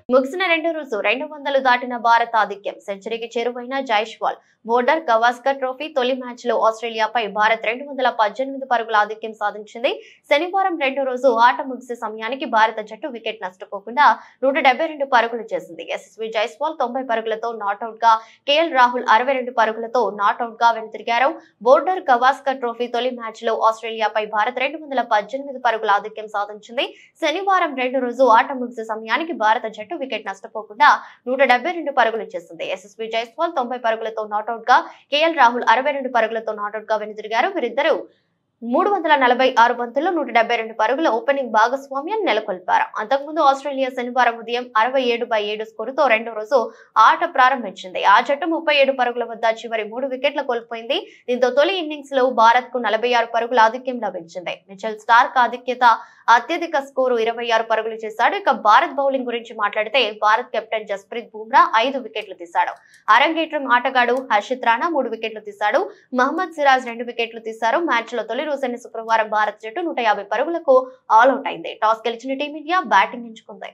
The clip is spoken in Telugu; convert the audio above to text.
ముగిసిన రెండో రోజు 200 దాటిన భారత ఆధిక్యం. సెంచరీకి చేరువైన జైస్వాల్. బోర్డర్ గవాస్కర్ ట్రోఫీ తొలి మ్యాచ్ లో ఆస్ట్రేలియాపై భారత్ 218 పరుగుల ఆధిక్యం సాధించింది. శనివారం రెండో రోజు ఆట ముగిసే సమయానికి భారత జట్టు వికెట్ నష్టపోకుండా 172 పరుగులు చేసింది. యశస్వి జైస్వాల్ 90 పరుగులతో నాట్అవుట్ గా, కేఎల్ రాహుల్ 62 పరుగులతో నాట్అవుట్ గా వెనుతిరిగారు. బోర్డర్ గవాస్కర్ ట్రోఫీ తొలి మ్యాచ్ లో ఆస్ట్రేలియాపై భారత్ 218 పరుగుల ఆధిక్యం సాధించింది. శనివారం రెండో రోజు ఆట ముగిసే సమయానికి భారత జట్టు వికెట్ నష్టపోకుండా 172 పరుగులు చేసింది. యశస్వి జైస్వాల్ 90 పరుగులతో నాట్అవుట్ గా, కేఎల్ రాహుల్ 62 పరుగులతో నాట్అవుట్ గా వెనుదిరిగారు. వీరిద్దరూ 346 బంతుల్లో 172 పరుగుల ఓపెనింగ్ భాగస్వామ్యం నెలకొల్పారు. అంతకుముందు ఆస్ట్రేలియా శనివారం ఉదయం 67/7 స్కోరుతో రెండో రోజు ఆట ప్రారంభించింది. ఆ జట్టు 37 పరుగుల వద్ద చివరి 3 వికెట్ల కోల్పోయింది. దీంతో తొలి ఇన్నింగ్స్ లో భారత్ కు 46 పరుగుల ఆధిక్యం లభించింది. మిచెల్ స్టార్క్ అత్యధిక స్కోరు 26 పరుగులు చేశాడు. ఇక భారత్ బౌలింగ్ గురించి మాట్లాడితే భారత్ కెప్టెన్ జస్ప్రీత్ బుమ్రా 5 వికెట్లు తీశాడు. అరంగేట్రం ఆటగాడు హర్షిత్ రాణా 3 వికెట్లు తీశాడు. మహమ్మద్ సిరాజ్ 2 వికెట్లు తీశారు. మ్యాచ్ లో తొలి రోజైన శుక్రవారం భారత్ జట్టు 150 పరుగులకు ఆల్అౌట్ అయింది. టాస్ గెలిచిన టీమిండియా బ్యాటింగ్ ఎంచుకుంది.